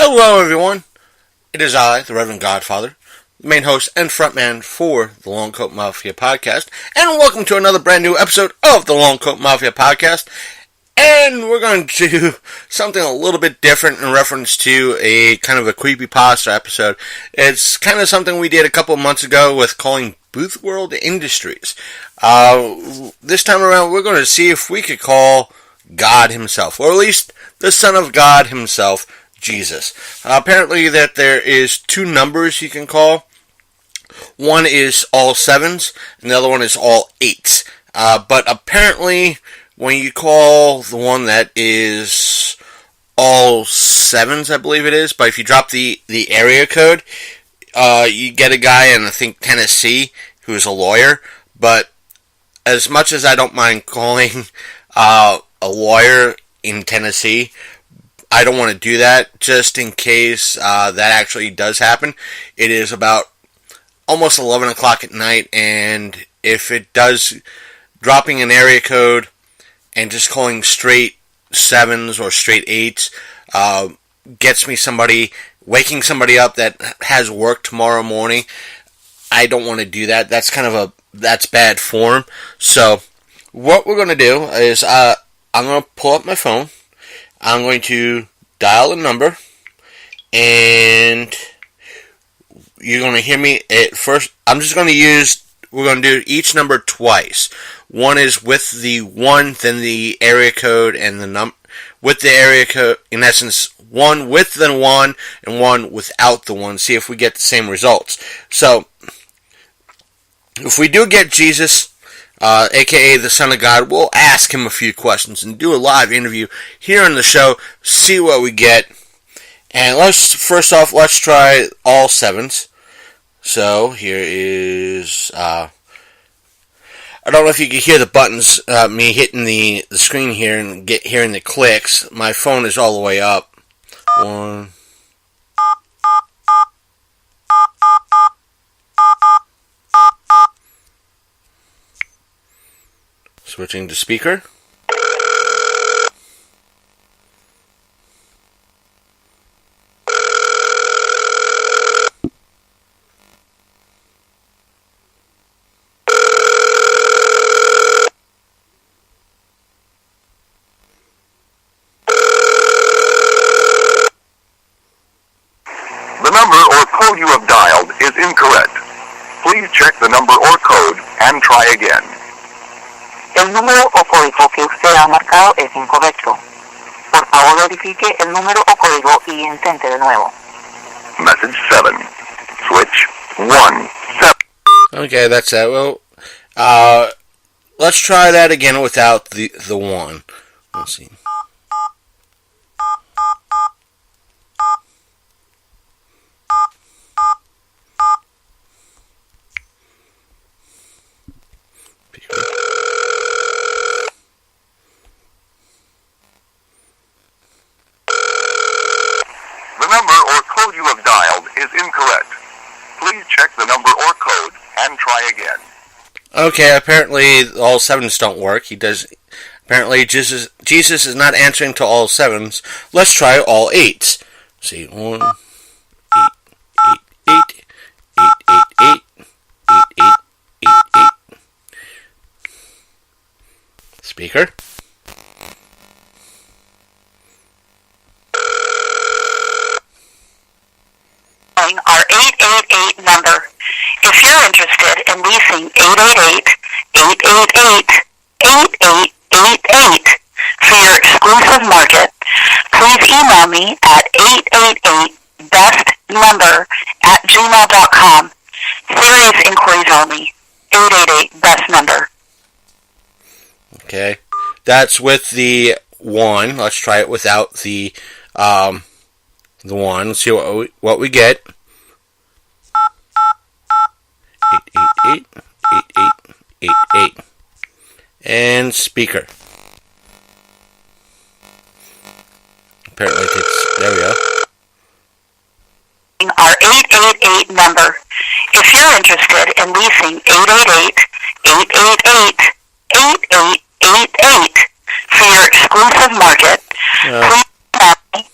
Hello everyone, it is I, the Reverend Godfather, the main host and frontman for the Long Coat Mafia podcast, and welcome to another brand new episode of the Long Coat Mafia podcast. And we're going to do something a little bit different in reference to a kind of a creepypasta episode. It's kind of something we did a couple of months ago with calling Booth World Industries. This time around, we're going to see if we could call God himself, or at least the Son of God himself, Jesus. Apparently that there is two numbers you can call. One is all sevens, and the other one is all eights. But apparently, when you call the one that is all sevens, I believe it is, but if you drop the area code, you get a guy in, I think, Tennessee, who's a lawyer. But as much as I don't mind calling a lawyer in Tennessee, I don't want to do that, just in case that actually does happen. It is about almost 11 o'clock at night, and if it does, dropping an area code and just calling straight sevens or straight eights gets me waking somebody up that has work tomorrow morning. I don't want to do that. That's bad form. So what we're going to do is I'm going to pull up my phone. I'm going to dial a number, and you're going to hear me at first. We're going to do each number twice. One is with the 1, then the area code, and with the area code, in essence, 1 with the 1, and 1 without the 1. See if we get the same results. So, if we do get Jesus, aka the Son of God, we'll ask him a few questions and do a live interview here on the show, see what we get. And let's try all sevens. So here is, I don't know if you can hear the buttons, me hitting the screen here and hearing the clicks. My phone is all the way up. 1. Switching to speaker. The number or code you have dialed is incorrect. Please check the number or code and try again. El número o código que usted ha marcado es incorrecto. Por favor, verifique el número o código y intente de nuevo. Message 7. Switch 1. 7. Okay, that's that. Well, let's try that again without the 1. Let's see. The number or code you have dialed is incorrect. Please check the number or code and try again. Okay, apparently all sevens don't work. Apparently Jesus is not answering to all sevens. Let's try all eights. See, 1, 8, 8, 8, 8, 8, 8, 8, 8, 8, 8. Speaker. Our 888 number. If you're interested in leasing 888-888-8888 for your exclusive market, please email me at 888bestnumber@gmail.com. Serious inquiries only. 888-BEST-NUMBER. Okay, that's with the 1. Let's try it without the 1. Let's see what we get. 888-8888. And speaker. Apparently there we go. Our 888 number. If you're interested in leasing 888-888-8888 for your exclusive market, please call me.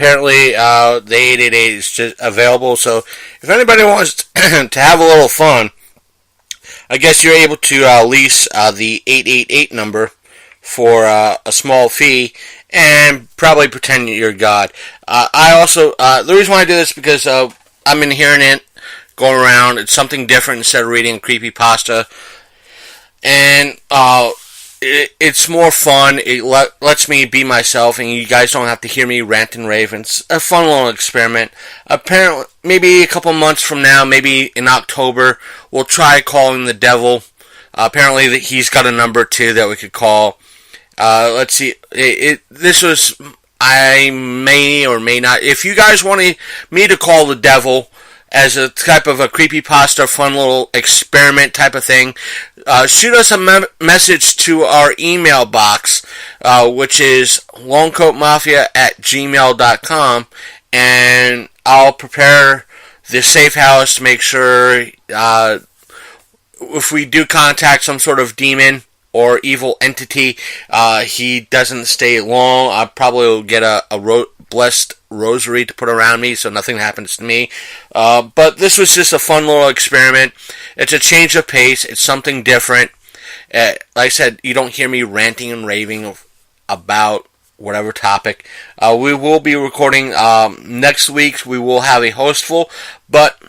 apparently, the 888 is just available. So if anybody wants to have a little fun, I guess you're able to lease the 888 number for a small fee and probably pretend you're God. I also, the reason why I do this is because I'm in hearing it going around. It's something different instead of reading creepypasta. And it's more fun. It lets me be myself, and you guys don't have to hear me rant and rave. It's a fun little experiment. Apparently, maybe a couple months from now, maybe in October, we'll try calling the devil. Apparently, he's got a number too that we could call. Let's see. This was, I may or may not. If you guys want me to call the devil as a type of a creepypasta, fun little experiment type of thing, shoot us a message to our email box, which is longcoatmafia@gmail.com, and I'll prepare the safe house to make sure if we do contact some sort of demon or evil entity, he doesn't stay long. I probably will get a blessed rosary to put around me so nothing happens to me. But this was just a fun little experiment. It's a change of pace. It's something different. Like I said, you don't hear me ranting and raving about whatever topic. We will be recording next week. We will have a hostful. But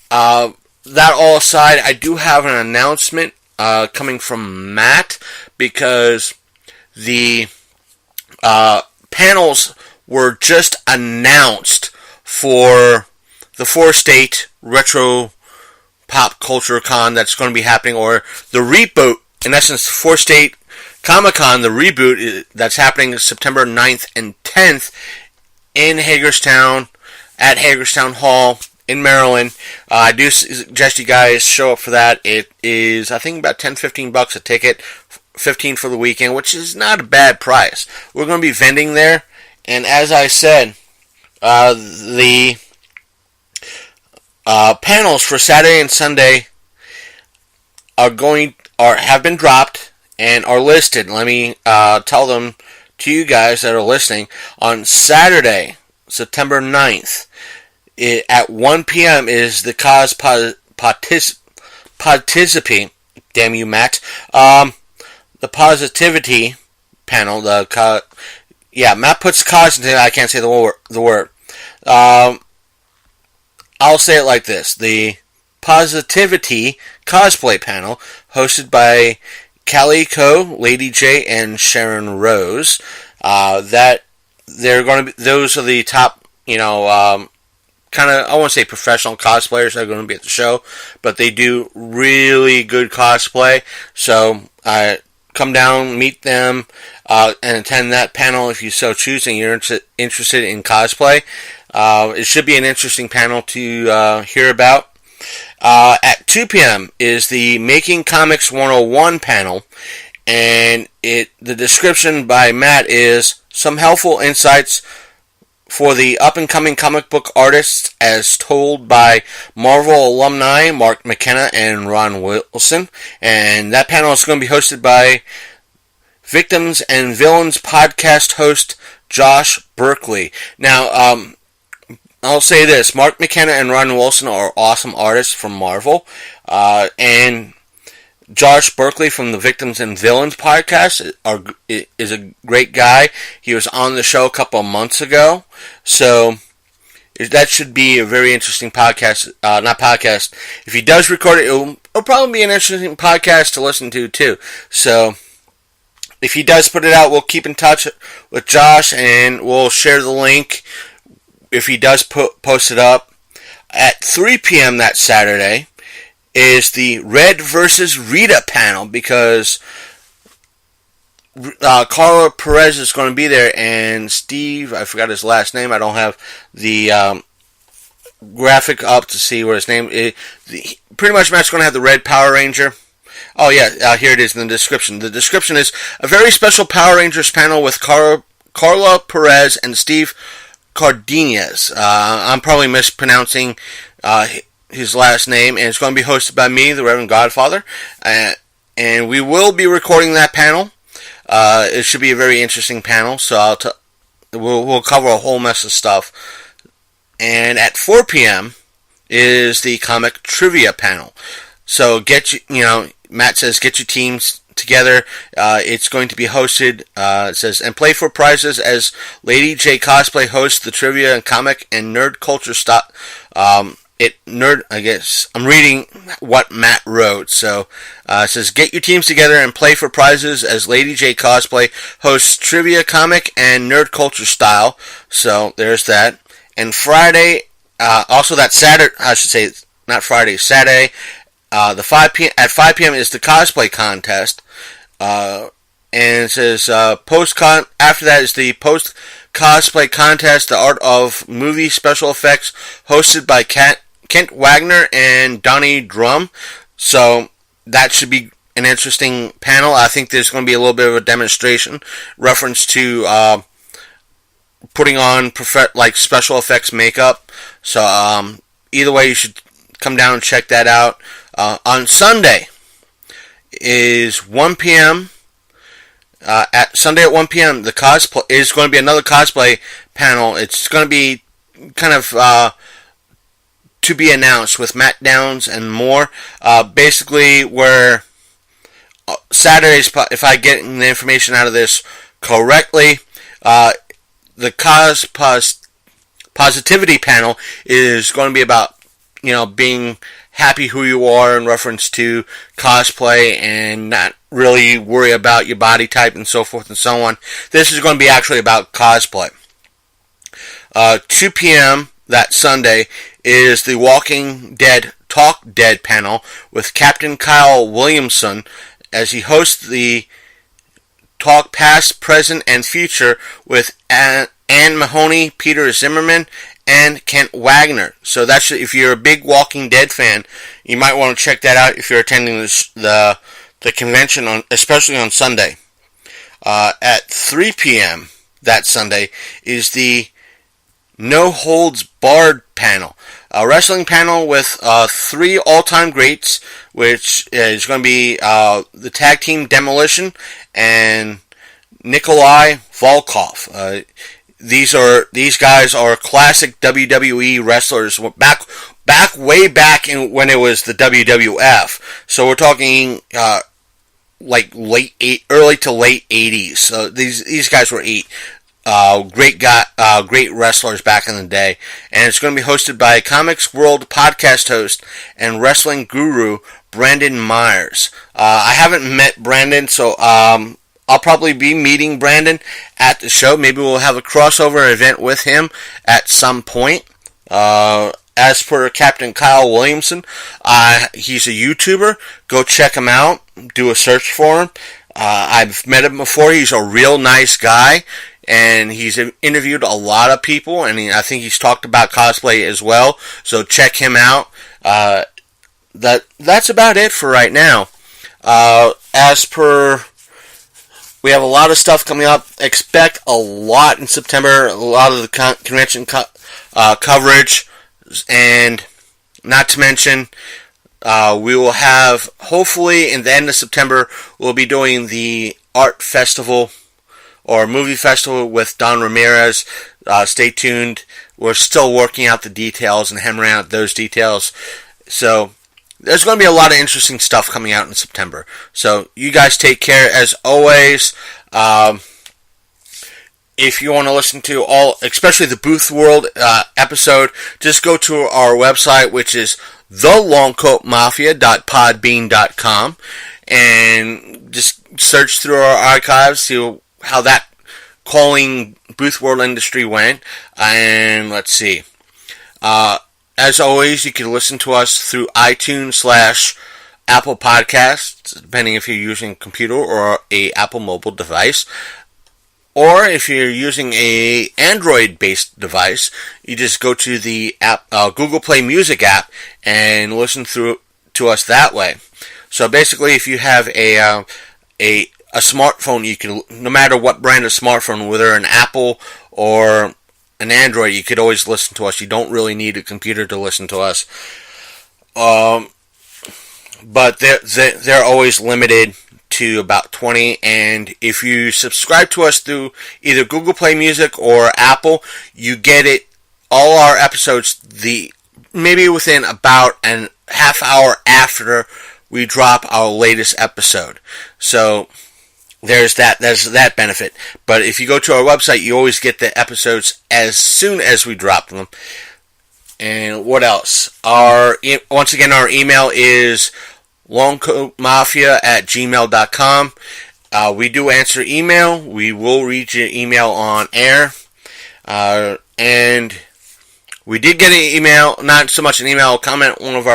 that all aside, I do have an announcement coming from Matt, because the panels were just announced for the 4-state retro pop culture con that's going to be happening, or the reboot, in essence, 4-state Comic-Con, the reboot that's happening September 9th and 10th in Hagerstown, at Hagerstown Hall in Maryland. I do suggest you guys show up for that. It is, I think, about $10-15 a ticket, $15 for the weekend, which is not a bad price. We're going to be vending there, and as I said, the panels for Saturday and Sunday have been dropped and are listed. Let me tell them to you guys that are listening. On Saturday, September 9th, at 1 p.m. is the cause participate. Damn you, Matt. The positivity panel. Matt puts cause into it. I can't say the word. I'll say it like this: the positivity cosplay panel, hosted by Calico, Lady J, and Sharon Rose. That they're going to be. Those are the top, kind of, I won't say professional cosplayers that are going to be at the show, but they do really good cosplay. So come down, meet them, and attend that panel if you so choose and you're interested in cosplay. It should be an interesting panel to hear about. At 2 p.m. is the Making Comics 101 panel, and the description by Matt is some helpful insights for the up-and-coming comic book artists as told by Marvel alumni Mark McKenna and Ron Wilson. And that panel is going to be hosted by Victims and Villains podcast host Josh Berkeley. Now, I'll say this: Mark McKenna and Ron Wilson are awesome artists from Marvel, and Josh Berkeley from the Victims and Villains podcast is a great guy. He was on the show a couple of months ago, so that should be a very interesting podcast. Not podcast. If he does record it, it'll probably be an interesting podcast to listen to too. So if he does put it out, we'll keep in touch with Josh and we'll share the link if he does post it up. At 3 p.m. that Saturday is the Red versus Rita panel, because Carla Perez is going to be there, and Steve, I forgot his last name. I don't have the graphic up to see what his name is. Pretty much Matt's going to have the Red Power Ranger. Oh yeah, here it is in the description. The description is a very special Power Rangers panel with Carla Perez and Steve Cardenas. I'm probably mispronouncing his last name, and it's going to be hosted by me, the Reverend Godfather, and we will be recording that panel. It should be a very interesting panel, so we'll cover a whole mess of stuff. And at 4 p.m. is the comic trivia panel. So Matt says get your teams together. It's going to be hosted, it says, and play for prizes as Lady J Cosplay hosts the trivia and comic and nerd culture stop. I guess I'm reading what Matt wrote. So it says get your teams together and play for prizes as Lady J Cosplay hosts trivia, comic, and nerd culture style. So there's that. And Friday, also that Saturday, I should say, not Friday, Saturday. At 5 p.m. is the cosplay contest, and it says after that is the post cosplay contest, the art of movie special effects, hosted by Kent Wagner and Donnie Drum. So that should be an interesting panel. I think there's going to be a little bit of a demonstration reference to putting on special effects makeup. So either way, you should come down and check that out. On Sunday is 1 p.m. Sunday at 1 p.m. the cosplay is going to be another cosplay panel. It's going to be kind of to be announced with Matt Downs and more. Basically, where Saturdays, if I get the information out of this correctly, the positivity panel is going to be about being happy who you are in reference to cosplay and not really worry about your body type and so forth and so on. This is going to be actually about cosplay. 2 p.m. that Sunday is the Walking Dead Talk Dead panel with Captain Kyle Williamson as he hosts the talk past, present, and future with Ann Mahoney, Peter Zimmerman, and Kent Wagner. So that's, if you're a big Walking Dead fan, you might want to check that out if you're attending the convention, especially on Sunday. At 3 p.m. that Sunday is the No Holds Barred panel. A wrestling panel with 3 all-time greats, which is going to be the Tag Team Demolition and Nikolai Volkov. These guys are classic WWE wrestlers way back when it was the WWF. So we're talking early to late 80s. So these guys were great wrestlers back in the day, and it's going to be hosted by Comics World podcast host and wrestling guru Brandon Myers. I haven't met Brandon, so I'll probably be meeting Brandon at the show. Maybe we'll have a crossover event with him at some point. As per Captain Kyle Williamson, he's a YouTuber. Go check him out. Do a search for him. I've met him before. He's a real nice guy, and he's interviewed a lot of people, and I think he's talked about cosplay as well. So check him out. That's about it for right now. We have a lot of stuff coming up. Expect a lot in September. A lot of the convention coverage. And not to mention, we will have, hopefully, in the end of September, we'll be doing the art festival or movie festival with Don Ramirez. Stay tuned. We're still working out the details and hammering out those details. So there's going to be a lot of interesting stuff coming out in September. So you guys take care as always. If you want to listen to especially the Booth World episode, just go to our website, which is thelongcoatmafia.podbean.com, and just search through our archives, see how that calling Booth World industry went. And let's see. As always, you can listen to us through iTunes/Apple Podcasts, depending if you're using a computer or a Apple mobile device. Or if you're using a Android-based device, you just go to the app, Google Play Music app and listen to us that way. So basically, if you have a smartphone, you can, no matter what brand of smartphone, whether an Apple or an Android, you could always listen to us. You don't really need a computer to listen to us. But they're always limited to about 20. And if you subscribe to us through either Google Play Music or Apple, you get it, all our episodes, maybe within about a half hour after we drop our latest episode. So there's that benefit. But if you go to our website, you always get the episodes as soon as we drop them. And what else? Once again, our email is longcoatmafia@gmail.com. We do answer email. We will read your email on air. And we did get an email, not so much an email, a comment on one of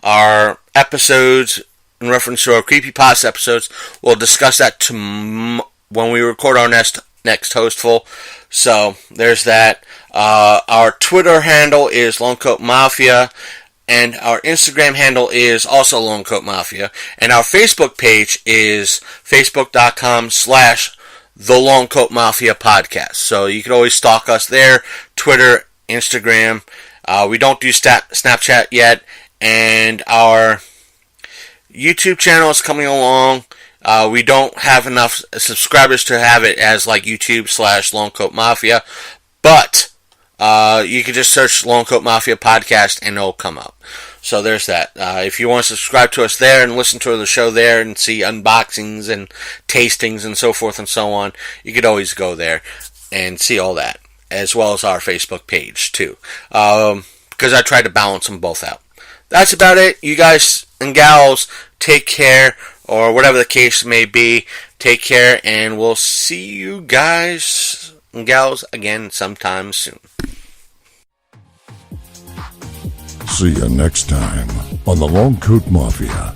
our episodes in reference to our Creepypasta episodes. We'll discuss that when we record our next hostful. So there's that. Our Twitter handle is Longcoat Mafia, and our Instagram handle is also Longcoat Mafia, and our Facebook page is facebook.com/The Longcoat Mafia Podcast. So you can always stalk us there, Twitter, Instagram. We don't do Snapchat yet, and our YouTube channel is coming along. We don't have enough subscribers to have it as like YouTube/Longcoat Mafia, but you can just search Longcoat Mafia Podcast and it'll come up. So there's that. If you want to subscribe to us there and listen to the show there and see unboxings and tastings and so forth and so on, you could always go there and see all that, as well as our Facebook page too, because I try to balance them both out. That's about it. You guys and gals, take care, or whatever the case may be. Take care, and we'll see you guys and gals again sometime soon. See you next time on the Longcoat Mafia.